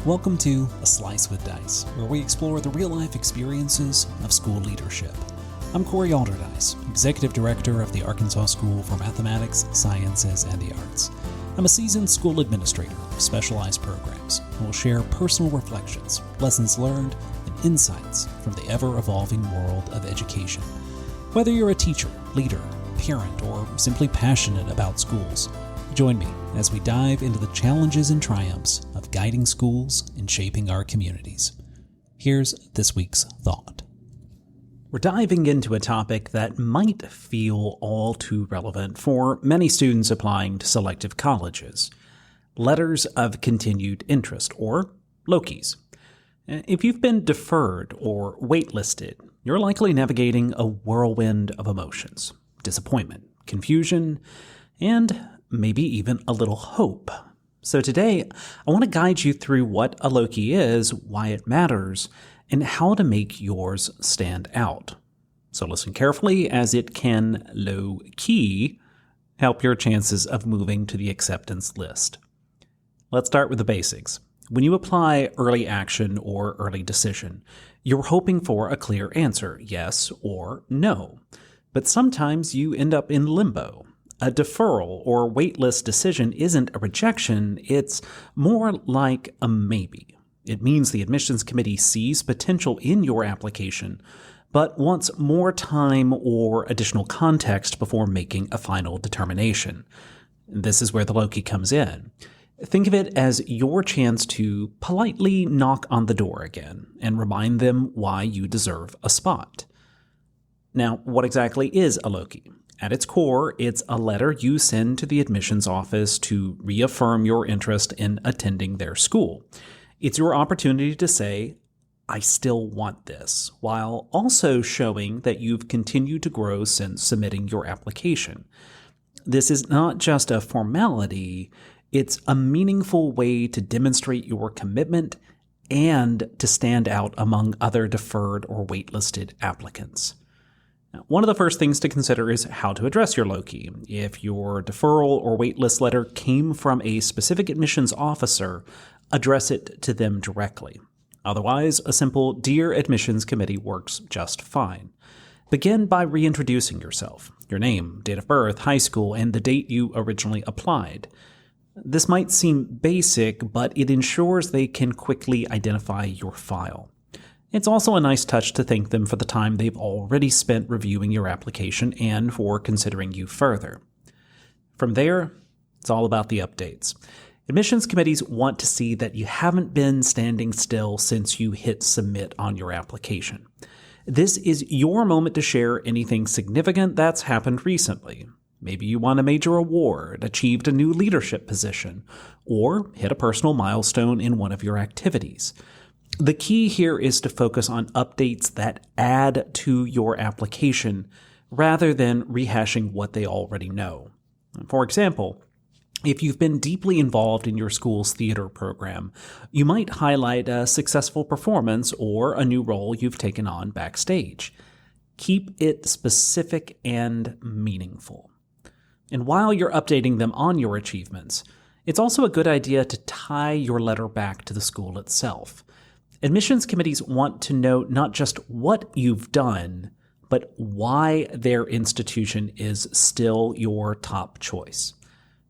Welcome to A Slice with Dice, where we explore the real-life experiences of school leadership. I'm Corey Alderdice, Executive Director of the Arkansas School for Mathematics, Sciences, and the Arts. I'm a seasoned school administrator of specialized programs and will share personal reflections, lessons learned, and insights from the ever-evolving world of education. Whether you're a teacher, leader, parent, or simply passionate about schools, join me as we dive into the challenges and triumphs of guiding schools and shaping our communities. Here's this week's thought. We're diving into a topic that might feel all too relevant for many students applying to selective colleges: letters of continued interest, or LOCIs. If you've been deferred or waitlisted, you're likely navigating a whirlwind of emotions: disappointment, confusion, and maybe even a little hope. So today, I want to guide you through what a LOCI is, why it matters, and how to make yours stand out. So listen carefully, as it can, low-key, help your chances of moving to the acceptance list. Let's start with the basics. When you apply early action or early decision, you're hoping for a clear answer, yes or no. But sometimes you end up in limbo. A deferral or waitlist decision isn't a rejection, it's more like a maybe. It means the admissions committee sees potential in your application, but wants more time or additional context before making a final determination. This is where the LOCI comes in. Think of it as your chance to politely knock on the door again and remind them why you deserve a spot. Now, what exactly is a LOCI? At its core, it's a letter you send to the admissions office to reaffirm your interest in attending their school. It's your opportunity to say, "I still want this," while also showing that you've continued to grow since submitting your application. This is not just a formality, it's a meaningful way to demonstrate your commitment and to stand out among other deferred or waitlisted applicants. Now, one of the first things to consider is how to address your LOCI. If your deferral or waitlist letter came from a specific admissions officer, address it to them directly. Otherwise, a simple "Dear Admissions Committee" works just fine. Begin by reintroducing yourself: your name, date of birth, high school, and the date you originally applied. This might seem basic, but it ensures they can quickly identify your file. It's also a nice touch to thank them for the time they've already spent reviewing your application and for considering you further. From there, it's all about the updates. Admissions committees want to see that you haven't been standing still since you hit submit on your application. This is your moment to share anything significant that's happened recently. Maybe you won a major award, achieved a new leadership position, or hit a personal milestone in one of your activities. The key here is to focus on updates that add to your application rather than rehashing what they already know. For example, if you've been deeply involved in your school's theater program, you might highlight a successful performance or a new role you've taken on backstage. Keep it specific and meaningful. And while you're updating them on your achievements, it's also a good idea to tie your letter back to the school itself. Admissions committees want to know not just what you've done, but why their institution is still your top choice.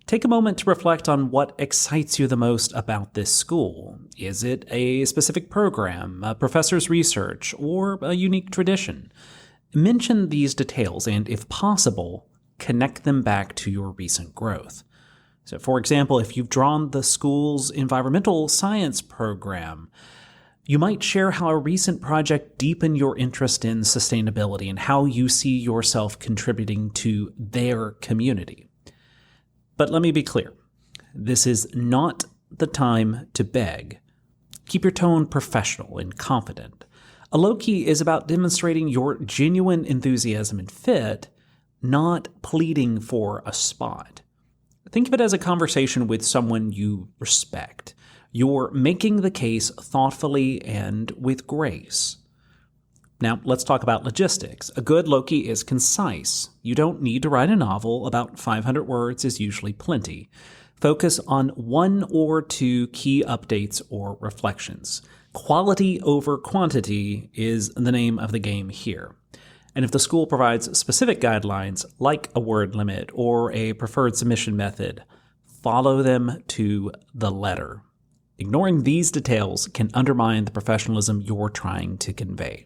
Take a moment to reflect on what excites you the most about this school. Is it a specific program, a professor's research, or a unique tradition? Mention these details and, if possible, connect them back to your recent growth. So, for example, if you've drawn the school's environmental science program, you might share how a recent project deepened your interest in sustainability and how you see yourself contributing to their community. But let me be clear, this is not the time to beg. Keep your tone professional and confident. A LOCI is about demonstrating your genuine enthusiasm and fit, not pleading for a spot. Think of it as a conversation with someone you respect. You're making the case thoughtfully and with grace. Now, let's talk about logistics. A good LOCI is concise. You don't need to write a novel. About 500 words is usually plenty. Focus on 1 or 2 key updates or reflections. Quality over quantity is the name of the game here. And if the school provides specific guidelines, like a word limit or a preferred submission method, follow them to the letter. Ignoring these details can undermine the professionalism you're trying to convey.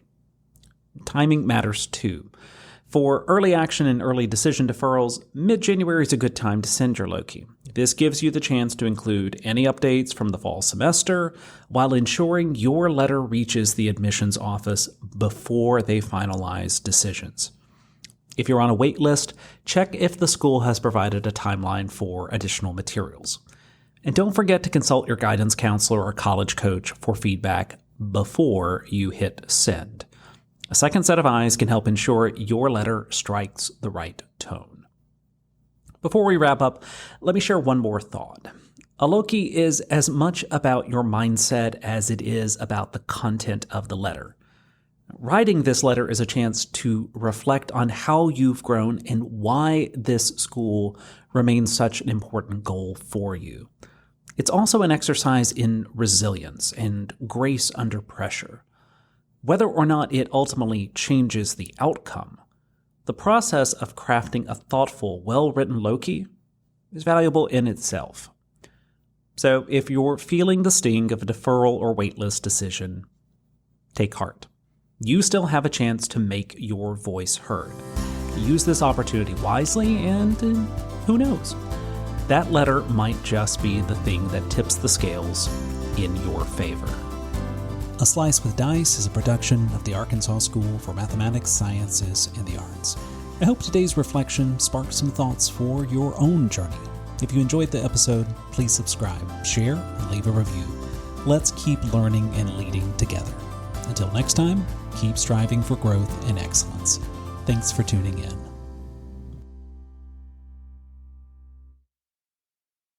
Timing matters too. For early action and early decision deferrals, mid-January is a good time to send your LOCI. This gives you the chance to include any updates from the fall semester while ensuring your letter reaches the admissions office before they finalize decisions. If you're on a wait list, check if the school has provided a timeline for additional materials. And don't forget to consult your guidance counselor or college coach for feedback before you hit send. A second set of eyes can help ensure your letter strikes the right tone. Before we wrap up, let me share one more thought. A LOCI is as much about your mindset as it is about the content of the letter. Writing this letter is a chance to reflect on how you've grown and why this school remains such an important goal for you. It's also an exercise in resilience and grace under pressure. Whether or not it ultimately changes the outcome, the process of crafting a thoughtful, well-written LOCI is valuable in itself. So if you're feeling the sting of a deferral or waitlist decision, take heart. You still have a chance to make your voice heard. Use this opportunity wisely, and who knows? That letter might just be the thing that tips the scales in your favor. A Slice with Dice is a production of the Arkansas School for Mathematics, Sciences, and the Arts. I hope today's reflection sparked some thoughts for your own journey. If you enjoyed the episode, please subscribe, share, and leave a review. Let's keep learning and leading together. Until next time, keep striving for growth and excellence. Thanks for tuning in.